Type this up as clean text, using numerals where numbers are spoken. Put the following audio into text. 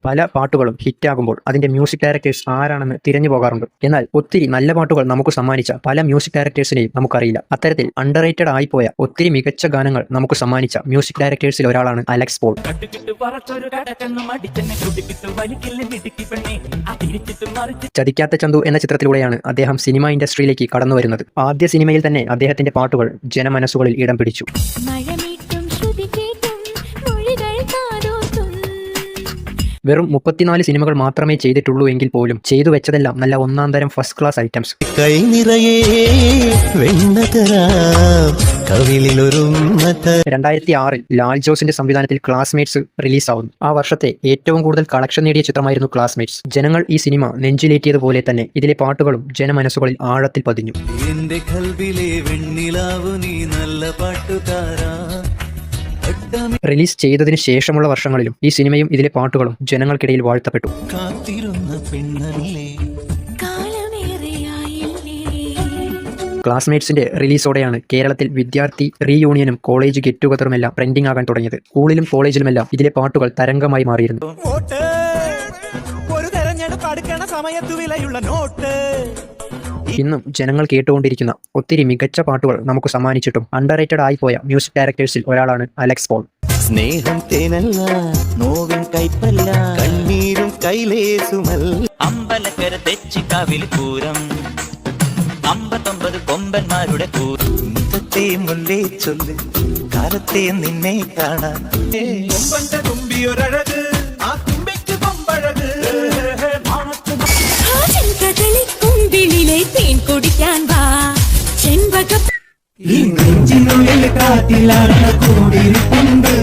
പല പാട്ടുകളും ഹിറ്റാകുമ്പോൾ അതിന്റെ മ്യൂസിക് ഡയറക്ടേഴ്സ് ആരാണെന്ന് തിരഞ്ഞു പോകാറുണ്ട്. എന്നാൽ ഒത്തിരി നല്ല പാട്ടുകൾ നമുക്ക് സമ്മാനിച്ച പല മ്യൂസിക് ഡയറക്ടേഴ്സിനെയും നമുക്കറിയില്ല. അത്തരത്തിൽ അണ്ടർറേറ്റഡ് ആയിപ്പോയ ഒത്തിരി മികച്ച ഗാനങ്ങൾ നമുക്ക് സമ്മാനിച്ച മ്യൂസിക് ഡയറക്ടേഴ്സിൽ ഒരാളാണ് അലക്സ് പോൾ. ചതിക്കാത്ത ചന്തു എന്ന ചിത്രത്തിലൂടെയാണ് അദ്ദേഹം സിനിമ ഇൻഡസ്ട്രിയിലേക്ക് കടന്നു വരുന്നത്. ആദ്യ സിനിമയിൽ തന്നെ അദ്ദേഹത്തിന്റെ പാട്ടുകൾ ജനമനസ്സുകളിൽ ഇടം പിടിച്ചു. വെറും 34 സിനിമകൾ മാത്രമേ ചെയ്തിട്ടുള്ളൂ എങ്കിൽ പോലും ചെയ്തു വെച്ചതെല്ലാം നല്ല ഒന്നാം തരം ഫസ്റ്റ് ക്ലാസ് ഐറ്റംസ്. കൈ നിറയെ 2006 ലാൽ ജോസിന്റെ സംവിധാനത്തിൽ ക്ലാസ്മേറ്റ്സ് റിലീസാവുന്നു. ആ വർഷത്തെ ഏറ്റവും കൂടുതൽ കളക്ഷൻ നേടിയ ചിത്രമായിരുന്നു ക്ലാസ്മേറ്റ്സ്. ജനങ്ങൾ ഈ സിനിമ നെഞ്ചിലേറ്റിയതുപോലെ തന്നെ ഇതിലെ പാട്ടുകളും ജനമനസ്സുകളിൽ ആഴത്തിൽ പതിഞ്ഞു. എന്റെ കൽവിലെ വെണ്ണിലാവു നീ നല്ല പാട്ടുകാരാ. റിലീസ് ചെയ്തതിനു ശേഷമുള്ള വർഷങ്ങളിലും ഈ സിനിമയും ഇതിലെ പാട്ടുകളും ജനങ്ങൾക്കിടയിൽ വാഴ്ത്തപ്പെട്ടു. ക്ലാസ്മേറ്റ്സിന്റെ റിലീസോടെയാണ് കേരളത്തിൽ വിദ്യാർത്ഥി റീയൂണിയനും കോളേജ് ഗെറ്റ് ടുഗദറുമെല്ലാം ട്രെൻഡിംഗ് ആകാൻ തുടങ്ങിയത്. സ്കൂളിലും കോളേജിലുമെല്ലാം ഇതിലെ പാട്ടുകൾ തരംഗമായി മാറിയിരുന്നു. ഇന്നും ജനങ്ങൾ കേട്ടുകൊണ്ടിരിക്കുന്ന ഒത്തിരി മികച്ച പാട്ടുകൾ നമുക്ക് സമ്മാനിച്ചിട്ടും അണ്ടർറേറ്റഡ് ആയിപ്പോയ മ്യൂസിക് ഡയറക്ടേഴ്സിൽ ഒരാളാണ് അലക്സ് പോൾ. സ്നേഹം തേനല്ല, നോവിൻ കൈപ്പല്ല, കണ്ണീരും കൈലേസുമല്ല. അമ്പലക്കര തെച്ചിക്കാവിൽ പൂരം, 59 കൊമ്പന്മാരുടെ പൂരം. മുറ്റത്തെ മുല്ലേ ചൊല്ല്, കാലത്തെ നിന്നെ കാണാൻ. കൊമ്പന്റെ തുമ്പിയൊരഴക്, ആ തുമ്പിക്ക് കൊമ്പഴക്. തേൻ കുടിക്കാൻ വാ ചെമ്പക. ഈ നെഞ്ചിനുള്ളിൽ കാറ്റിലാണ് കൂടിയിരിക്കുന്നത്.